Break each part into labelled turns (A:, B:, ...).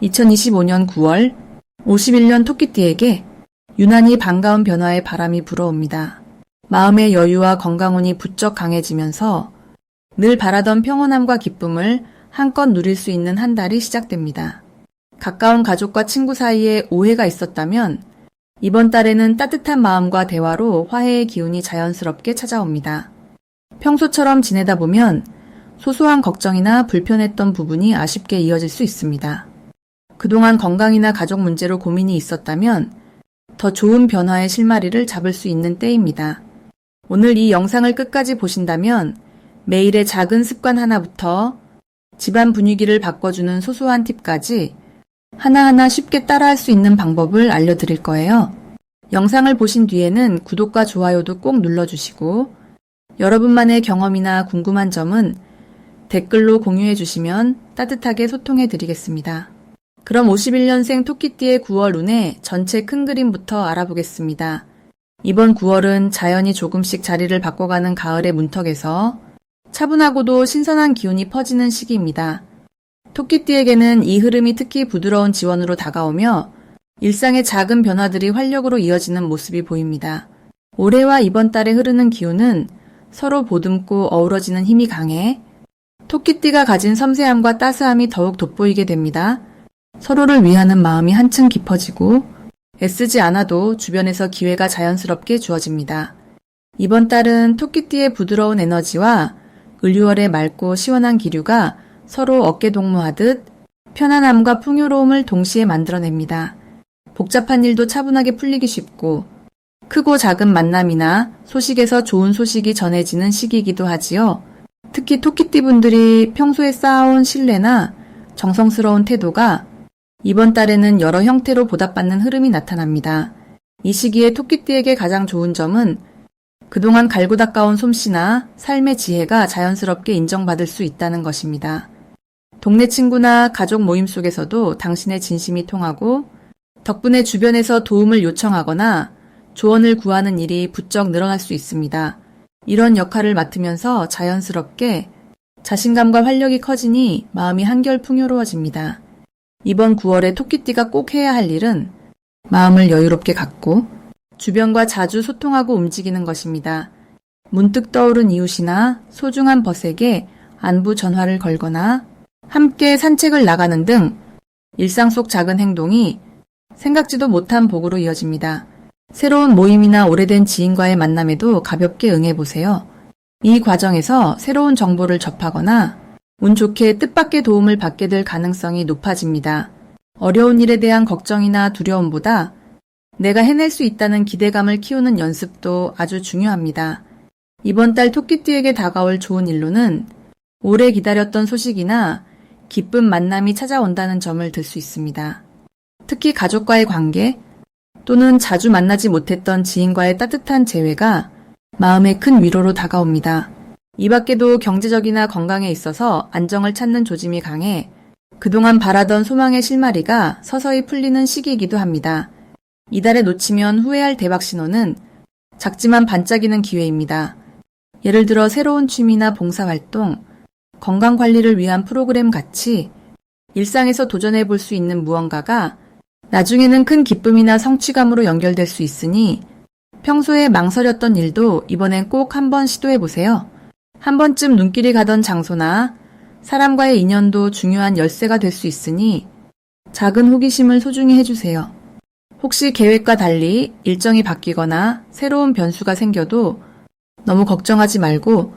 A: 2025년 9월 51년 토끼띠에게 유난히 반가운 변화의 바람이 불어옵니다. 마음의 여유와 건강운이 부쩍 강해지면서 늘 바라던 평온함과 기쁨을 한껏 누릴 수 있는 한 달이 시작됩니다. 가까운 가족과 친구 사이에 오해가 있었다면 이번 달에는 따뜻한 마음과 대화로 화해의 기운이 자연스럽게 찾아옵니다. 평소처럼 지내다 보면 소소한 걱정이나 불편했던 부분이 아쉽게 이어질 수 있습니다. 그동안 건강이나 가족 문제로 고민이 있었다면 더 좋은 변화의 실마리를 잡을 수 있는 때입니다. 오늘 이 영상을 끝까지 보신다면 매일의 작은 습관 하나부터 집안 분위기를 바꿔주는 소소한 팁까지 하나하나 쉽게 따라할 수 있는 방법을 알려드릴 거예요. 영상을 보신 뒤에는 구독과 좋아요도 꼭 눌러주시고 여러분만의 경험이나 궁금한 점은 댓글로 공유해 주시면 따뜻하게 소통해 드리겠습니다. 그럼 51년생 토끼띠의 9월 운의 전체 큰 그림부터 알아보겠습니다. 이번 9월은 자연이 조금씩 자리를 바꿔가는 가을의 문턱에서 차분하고도 신선한 기운이 퍼지는 시기입니다. 토끼띠에게는 이 흐름이 특히 부드러운 지원으로 다가오며 일상의 작은 변화들이 활력으로 이어지는 모습이 보입니다. 올해와 이번 달에 흐르는 기운은 서로 보듬고 어우러지는 힘이 강해 토끼띠가 가진 섬세함과 따스함이 더욱 돋보이게 됩니다. 서로를 위하는 마음이 한층 깊어지고 애쓰지 않아도 주변에서 기회가 자연스럽게 주어집니다. 이번 달은 토끼띠의 부드러운 에너지와 을유월의 맑고 시원한 기류가 서로 어깨동무하듯 편안함과 풍요로움을 동시에 만들어냅니다. 복잡한 일도 차분하게 풀리기 쉽고 크고 작은 만남이나 소식에서 좋은 소식이 전해지는 시기이기도 하지요. 특히 토끼띠분들이 평소에 쌓아온 신뢰나 정성스러운 태도가 이번 달에는 여러 형태로 보답받는 흐름이 나타납니다. 이 시기에 토끼띠에게 가장 좋은 점은 그동안 갈고 닦아온 솜씨나 삶의 지혜가 자연스럽게 인정받을 수 있다는 것입니다. 동네 친구나 가족 모임 속에서도 당신의 진심이 통하고 덕분에 주변에서 도움을 요청하거나 조언을 구하는 일이 부쩍 늘어날 수 있습니다. 이런 역할을 맡으면서 자연스럽게 자신감과 활력이 커지니 마음이 한결 풍요로워집니다. 이번 9월에 토끼띠가 꼭 해야 할 일은 마음을 여유롭게 갖고 주변과 자주 소통하고 움직이는 것입니다. 문득 떠오른 이웃이나 소중한 벗에게 안부 전화를 걸거나 함께 산책을 나가는 등 일상 속 작은 행동이 생각지도 못한 복으로 이어집니다. 새로운 모임이나 오래된 지인과의 만남에도 가볍게 응해보세요. 이 과정에서 새로운 정보를 접하거나 운 좋게 뜻밖의 도움을 받게 될 가능성이 높아집니다. 어려운 일에 대한 걱정이나 두려움보다 내가 해낼 수 있다는 기대감을 키우는 연습도 아주 중요합니다. 이번 달 토끼띠에게 다가올 좋은 일로는 오래 기다렸던 소식이나 기쁜 만남이 찾아온다는 점을 들 수 있습니다. 특히 가족과의 관계 또는 자주 만나지 못했던 지인과의 따뜻한 재회가 마음의 큰 위로로 다가옵니다. 이 밖에도 경제적이나 건강에 있어서 안정을 찾는 조짐이 강해 그동안 바라던 소망의 실마리가 서서히 풀리는 시기이기도 합니다. 이달에 놓치면 후회할 대박 신호는 작지만 반짝이는 기회입니다. 예를 들어 새로운 취미나 봉사활동, 건강관리를 위한 프로그램 같이 일상에서 도전해 볼 수 있는 무언가가 나중에는 큰 기쁨이나 성취감으로 연결될 수 있으니 평소에 망설였던 일도 이번엔 꼭 한번 시도해 보세요. 한 번쯤 눈길이 가던 장소나 사람과의 인연도 중요한 열쇠가 될 수 있으니 작은 호기심을 소중히 해주세요. 혹시 계획과 달리 일정이 바뀌거나 새로운 변수가 생겨도 너무 걱정하지 말고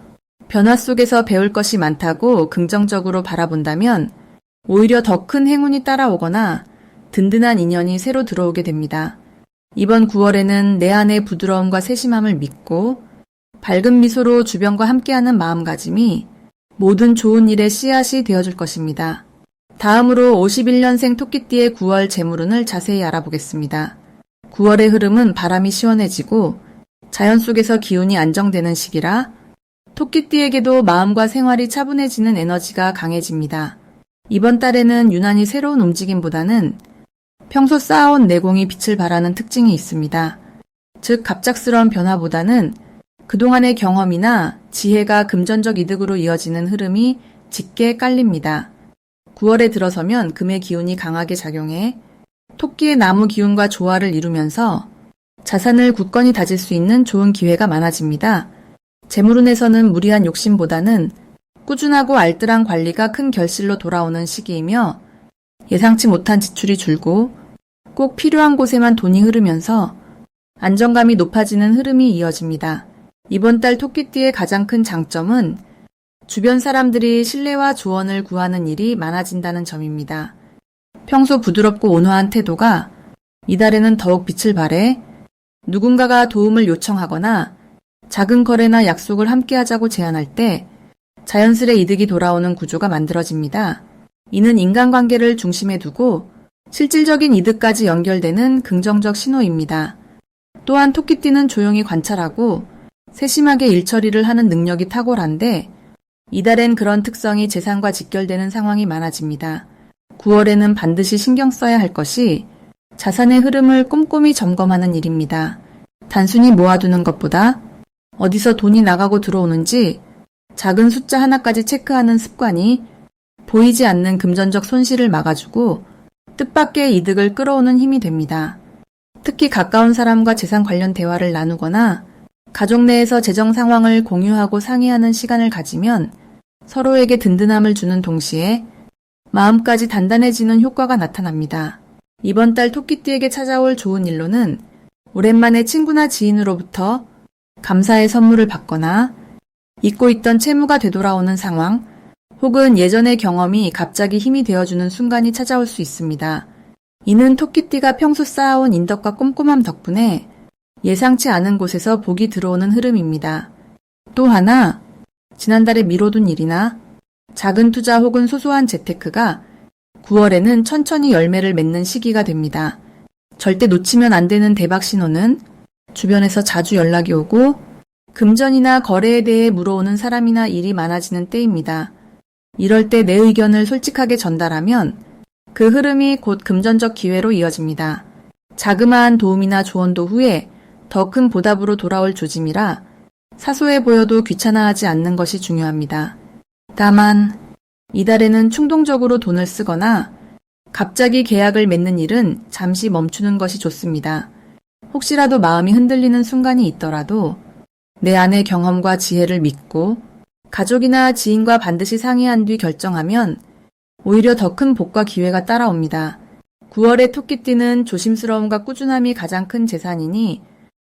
A: 변화 속에서 배울 것이 많다고 긍정적으로 바라본다면 오히려 더 큰 행운이 따라오거나 든든한 인연이 새로 들어오게 됩니다. 이번 9월에는 내 안의 부드러움과 세심함을 믿고 밝은 미소로 주변과 함께하는 마음가짐이 모든 좋은 일의 씨앗이 되어줄 것입니다. 다음으로 51년생 토끼띠의 9월 재물운을 자세히 알아보겠습니다. 9월의 흐름은 바람이 시원해지고 자연 속에서 기운이 안정되는 시기라 토끼띠에게도 마음과 생활이 차분해지는 에너지가 강해집니다. 이번 달에는 유난히 새로운 움직임보다는 평소 쌓아온 내공이 빛을 발하는 특징이 있습니다. 즉 갑작스러운 변화보다는 그동안의 경험이나 지혜가 금전적 이득으로 이어지는 흐름이 짙게 깔립니다. 9월에 들어서면 금의 기운이 강하게 작용해 토끼의 나무 기운과 조화를 이루면서 자산을 굳건히 다질 수 있는 좋은 기회가 많아집니다. 재물운에서는 무리한 욕심보다는 꾸준하고 알뜰한 관리가 큰 결실로 돌아오는 시기이며 예상치 못한 지출이 줄고 꼭 필요한 곳에만 돈이 흐르면서 안정감이 높아지는 흐름이 이어집니다. 이번 달 토끼띠의 가장 큰 장점은 주변 사람들이 신뢰와 조언을 구하는 일이 많아진다는 점입니다. 평소 부드럽고 온화한 태도가 이달에는 더욱 빛을 발해 누군가가 도움을 요청하거나 작은 거래나 약속을 함께 하자고 제안할 때 자연스레 이득이 돌아오는 구조가 만들어집니다. 이는 인간관계를 중심에 두고 실질적인 이득까지 연결되는 긍정적 신호입니다. 또한 토끼띠는 조용히 관찰하고 세심하게 일처리를 하는 능력이 탁월한데 이달엔 그런 특성이 재산과 직결되는 상황이 많아집니다. 9월에는 반드시 신경 써야 할 것이 자산의 흐름을 꼼꼼히 점검하는 일입니다. 단순히 모아두는 것보다 어디서 돈이 나가고 들어오는지 작은 숫자 하나까지 체크하는 습관이 보이지 않는 금전적 손실을 막아주고 뜻밖의 이득을 끌어오는 힘이 됩니다. 특히 가까운 사람과 재산 관련 대화를 나누거나 가족 내에서 재정 상황을 공유하고 상의하는 시간을 가지면 서로에게 든든함을 주는 동시에 마음까지 단단해지는 효과가 나타납니다. 이번 달 토끼띠에게 찾아올 좋은 일로는 오랜만에 친구나 지인으로부터 감사의 선물을 받거나 잊고 있던 채무가 되돌아오는 상황 혹은 예전의 경험이 갑자기 힘이 되어주는 순간이 찾아올 수 있습니다. 이는 토끼띠가 평소 쌓아온 인덕과 꼼꼼함 덕분에 예상치 않은 곳에서 복이 들어오는 흐름입니다. 또 하나, 지난달에 미뤄둔 일이나 작은 투자 혹은 소소한 재테크가 9월에는 천천히 열매를 맺는 시기가 됩니다. 절대 놓치면 안 되는 대박 신호는 주변에서 자주 연락이 오고 금전이나 거래에 대해 물어오는 사람이나 일이 많아지는 때입니다. 이럴 때 내 의견을 솔직하게 전달하면 그 흐름이 곧 금전적 기회로 이어집니다. 자그마한 도움이나 조언도 후에 더 큰 보답으로 돌아올 조짐이라 사소해 보여도 귀찮아하지 않는 것이 중요합니다. 다만 이달에는 충동적으로 돈을 쓰거나 갑자기 계약을 맺는 일은 잠시 멈추는 것이 좋습니다. 혹시라도 마음이 흔들리는 순간이 있더라도 내 안의 경험과 지혜를 믿고 가족이나 지인과 반드시 상의한 뒤 결정하면 오히려 더 큰 복과 기회가 따라옵니다. 9월의 토끼띠는 조심스러움과 꾸준함이 가장 큰 재산이니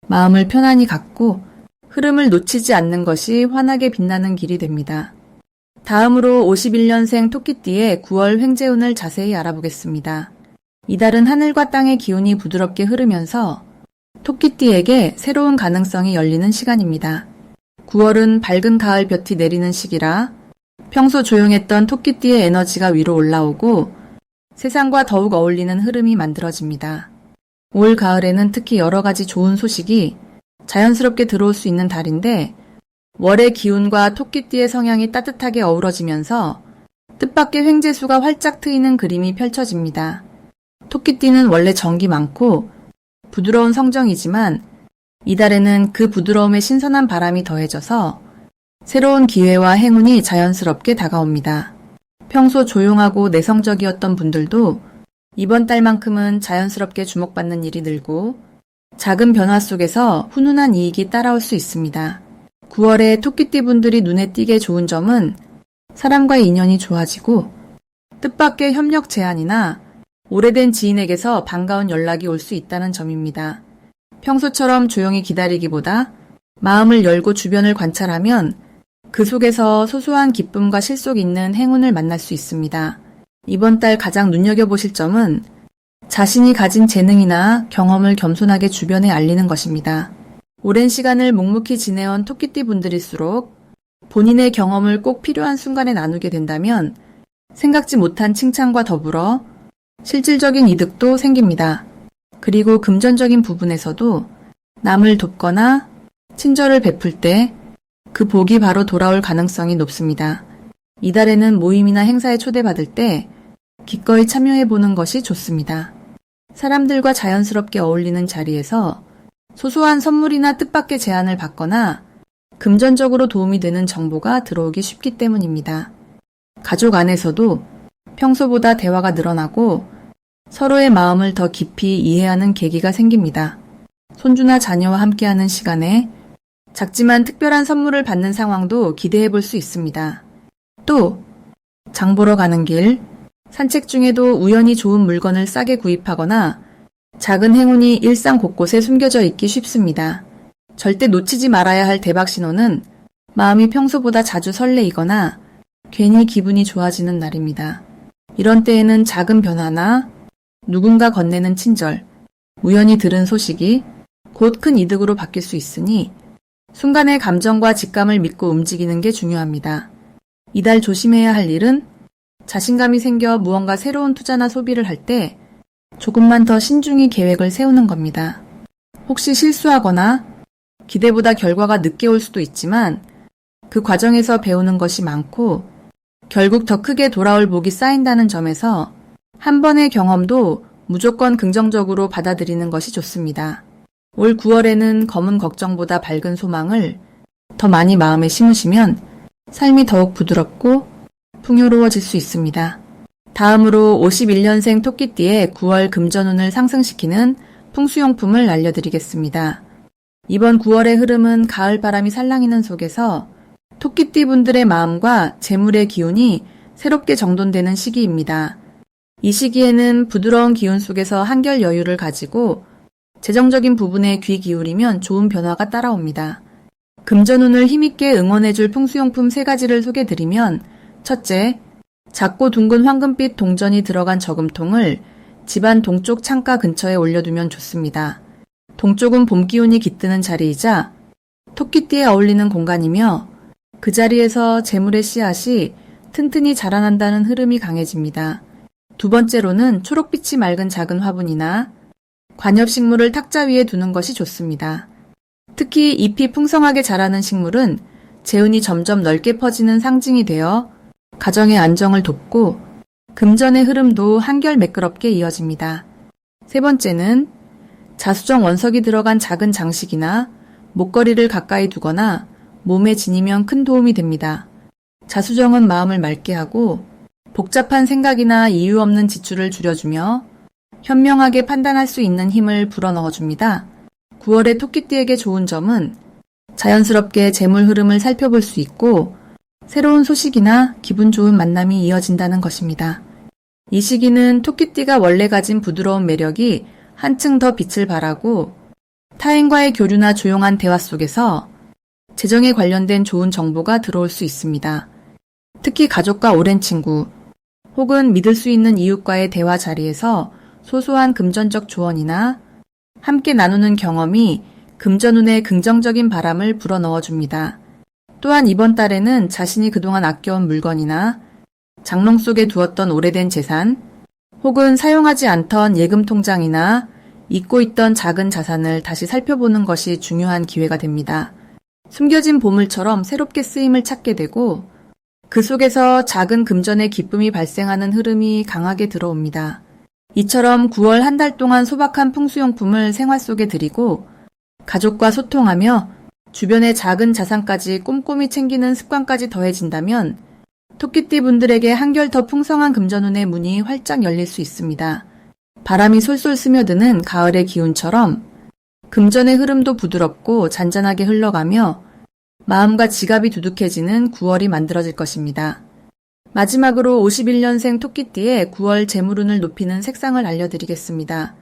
A: 마음을 편안히 갖고 흐름을 놓치지 않는 것이 환하게 빛나는 길이 됩니다. 다음으로 51년생 토끼띠의 9월 횡재운을 자세히 알아보겠습니다. 이달은 하늘과 땅의 기운이 부드럽게 흐르면서 토끼띠에게 새로운 가능성이 열리는 시간입니다. 9월은 밝은 가을 볕이 내리는 시기라 평소 조용했던 토끼띠의 에너지가 위로 올라오고 세상과 더욱 어울리는 흐름이 만들어집니다. 올 가을에는 특히 여러 가지 좋은 소식이 자연스럽게 들어올 수 있는 달인데 월의 기운과 토끼띠의 성향이 따뜻하게 어우러지면서 뜻밖의 횡재수가 활짝 트이는 그림이 펼쳐집니다. 토끼띠는 원래 정이 많고 부드러운 성정이지만 이달에는 그 부드러움에 신선한 바람이 더해져서 새로운 기회와 행운이 자연스럽게 다가옵니다. 평소 조용하고 내성적이었던 분들도 이번 달만큼은 자연스럽게 주목받는 일이 늘고 작은 변화 속에서 훈훈한 이익이 따라올 수 있습니다. 9월에 토끼띠 분들이 눈에 띄게 좋은 점은 사람과의 인연이 좋아지고 뜻밖의 협력 제안이나 오래된 지인에게서 반가운 연락이 올 수 있다는 점입니다. 평소처럼 조용히 기다리기보다 마음을 열고 주변을 관찰하면 그 속에서 소소한 기쁨과 실속 있는 행운을 만날 수 있습니다. 이번 달 가장 눈여겨보실 점은 자신이 가진 재능이나 경험을 겸손하게 주변에 알리는 것입니다. 오랜 시간을 묵묵히 지내온 토끼띠 분들일수록 본인의 경험을 꼭 필요한 순간에 나누게 된다면 생각지 못한 칭찬과 더불어 실질적인 이득도 생깁니다. 그리고 금전적인 부분에서도 남을 돕거나 친절을 베풀 때 그 복이 바로 돌아올 가능성이 높습니다. 이달에는 모임이나 행사에 초대받을 때 기꺼이 참여해보는 것이 좋습니다. 사람들과 자연스럽게 어울리는 자리에서 소소한 선물이나 뜻밖의 제안을 받거나 금전적으로 도움이 되는 정보가 들어오기 쉽기 때문입니다. 가족 안에서도 평소보다 대화가 늘어나고 서로의 마음을 더 깊이 이해하는 계기가 생깁니다. 손주나 자녀와 함께하는 시간에 작지만 특별한 선물을 받는 상황도 기대해 볼 수 있습니다. 또 장 보러 가는 길, 산책 중에도 우연히 좋은 물건을 싸게 구입하거나 작은 행운이 일상 곳곳에 숨겨져 있기 쉽습니다. 절대 놓치지 말아야 할 대박 신호는 마음이 평소보다 자주 설레이거나 괜히 기분이 좋아지는 날입니다. 이런 때에는 작은 변화나 누군가 건네는 친절, 우연히 들은 소식이 곧 큰 이득으로 바뀔 수 있으니 순간의 감정과 직감을 믿고 움직이는 게 중요합니다. 이달 조심해야 할 일은 자신감이 생겨 무언가 새로운 투자나 소비를 할 때 조금만 더 신중히 계획을 세우는 겁니다. 혹시 실수하거나 기대보다 결과가 늦게 올 수도 있지만 그 과정에서 배우는 것이 많고 결국 더 크게 돌아올 복이 쌓인다는 점에서 한 번의 경험도 무조건 긍정적으로 받아들이는 것이 좋습니다. 올 9월에는 검은 걱정보다 밝은 소망을 더 많이 마음에 심으시면 삶이 더욱 부드럽고 풍요로워질 수 있습니다. 다음으로 51년생 토끼띠의 9월 금전운을 상승시키는 풍수용품을 알려드리겠습니다. 이번 9월의 흐름은 가을 바람이 살랑이는 속에서 토끼띠 분들의 마음과 재물의 기운이 새롭게 정돈되는 시기입니다. 이 시기에는 부드러운 기운 속에서 한결 여유를 가지고 재정적인 부분에 귀 기울이면 좋은 변화가 따라옵니다. 금전운을 힘있게 응원해줄 풍수용품 3가지를 소개드리면 첫째, 작고 둥근 황금빛 동전이 들어간 저금통을 집안 동쪽 창가 근처에 올려두면 좋습니다. 동쪽은 봄 기운이 깃드는 자리이자 토끼띠에 어울리는 공간이며 그 자리에서 재물의 씨앗이 튼튼히 자라난다는 흐름이 강해집니다. 두 번째로는 초록빛이 맑은 작은 화분이나 관엽식물을 탁자 위에 두는 것이 좋습니다. 특히 잎이 풍성하게 자라는 식물은 재운이 점점 넓게 퍼지는 상징이 되어 가정의 안정을 돕고 금전의 흐름도 한결 매끄럽게 이어집니다. 세 번째는 자수정 원석이 들어간 작은 장식이나 목걸이를 가까이 두거나 몸에 지니면 큰 도움이 됩니다. 자수정은 마음을 맑게 하고 복잡한 생각이나 이유 없는 지출을 줄여주며 현명하게 판단할 수 있는 힘을 불어넣어줍니다. 9월의 토끼띠에게 좋은 점은 자연스럽게 재물 흐름을 살펴볼 수 있고 새로운 소식이나 기분 좋은 만남이 이어진다는 것입니다. 이 시기는 토끼띠가 원래 가진 부드러운 매력이 한층 더 빛을 발하고 타인과의 교류나 조용한 대화 속에서 재정에 관련된 좋은 정보가 들어올 수 있습니다. 특히 가족과 오랜 친구 혹은 믿을 수 있는 이웃과의 대화 자리에서 소소한 금전적 조언이나 함께 나누는 경험이 금전운에 긍정적인 바람을 불어넣어줍니다. 또한 이번 달에는 자신이 그동안 아껴온 물건이나 장롱 속에 두었던 오래된 재산 혹은 사용하지 않던 예금 통장이나 잊고 있던 작은 자산을 다시 살펴보는 것이 중요한 기회가 됩니다. 숨겨진 보물처럼 새롭게 쓰임을 찾게 되고 그 속에서 작은 금전의 기쁨이 발생하는 흐름이 강하게 들어옵니다. 이처럼 9월 한 달 동안 소박한 풍수용품을 생활 속에 들이고 가족과 소통하며 주변의 작은 자산까지 꼼꼼히 챙기는 습관까지 더해진다면 토끼띠 분들에게 한결 더 풍성한 금전운의 문이 활짝 열릴 수 있습니다. 바람이 솔솔 스며드는 가을의 기운처럼 금전의 흐름도 부드럽고 잔잔하게 흘러가며 마음과 지갑이 두둑해지는 9월이 만들어질 것입니다. 마지막으로 51년생 토끼띠의 9월 재물운을 높이는 색상을 알려드리겠습니다.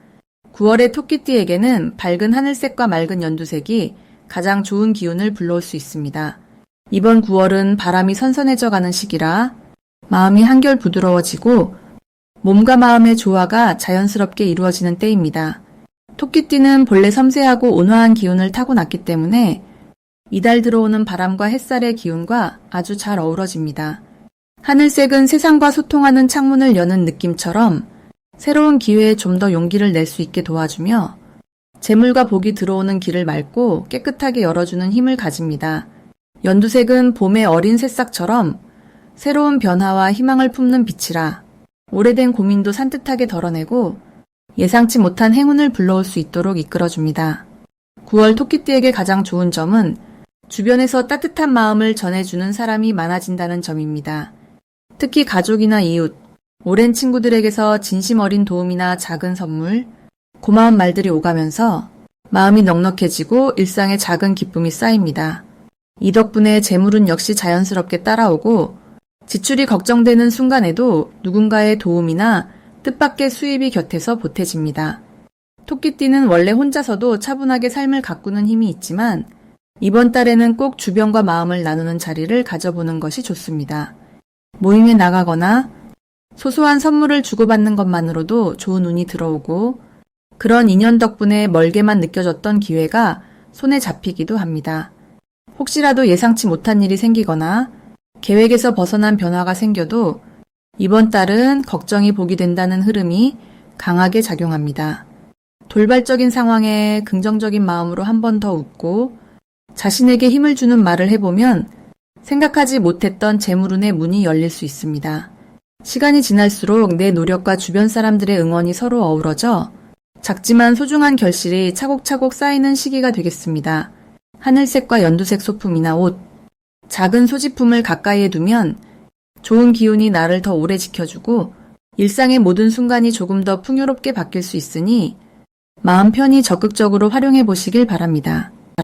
A: 9월의 토끼띠에게는 밝은 하늘색과 맑은 연두색이 가장 좋은 기운을 불러올 수 있습니다. 이번 9월은 바람이 선선해져 가는 시기라 마음이 한결 부드러워지고 몸과 마음의 조화가 자연스럽게 이루어지는 때입니다. 토끼띠는 본래 섬세하고 온화한 기운을 타고났기 때문에 이달 들어오는 바람과 햇살의 기운과 아주 잘 어우러집니다. 하늘색은 세상과 소통하는 창문을 여는 느낌처럼 새로운 기회에 좀 더 용기를 낼 수 있게 도와주며 재물과 복이 들어오는 길을 맑고 깨끗하게 열어주는 힘을 가집니다. 연두색은 봄의 어린 새싹처럼 새로운 변화와 희망을 품는 빛이라 오래된 고민도 산뜻하게 덜어내고 예상치 못한 행운을 불러올 수 있도록 이끌어줍니다. 9월 토끼띠에게 가장 좋은 점은 주변에서 따뜻한 마음을 전해주는 사람이 많아진다는 점입니다. 특히 가족이나 이웃, 오랜 친구들에게서 진심 어린 도움이나 작은 선물, 고마운 말들이 오가면서 마음이 넉넉해지고 일상에 작은 기쁨이 쌓입니다. 이 덕분에 재물은 역시 자연스럽게 따라오고 지출이 걱정되는 순간에도 누군가의 도움이나 뜻밖의 수입이 곁에서 보태집니다. 토끼띠는 원래 혼자서도 차분하게 삶을 가꾸는 힘이 있지만 이번 달에는 꼭 주변과 마음을 나누는 자리를 가져보는 것이 좋습니다. 모임에 나가거나 소소한 선물을 주고받는 것만으로도 좋은 운이 들어오고 그런 인연 덕분에 멀게만 느껴졌던 기회가 손에 잡히기도 합니다. 혹시라도 예상치 못한 일이 생기거나 계획에서 벗어난 변화가 생겨도 이번 달은 걱정이 복이 된다는 흐름이 강하게 작용합니다. 돌발적인 상황에 긍정적인 마음으로 한 번 더 웃고 자신에게 힘을 주는 말을 해보면 생각하지 못했던 재물운의 문이 열릴 수 있습니다. 시간이 지날수록 내 노력과 주변 사람들의 응원이 서로 어우러져 작지만 소중한 결실이 차곡차곡 쌓이는 시기가 되겠습니다. 하늘색과 연두색 소품이나 옷, 작은 소지품을 가까이에 두면 좋은 기운이 나를 더 오래 지켜주고 일상의 모든 순간이 조금 더 풍요롭게 바뀔 수 있으니 마음 편히 적극적으로 활용해 보시길 바랍니다.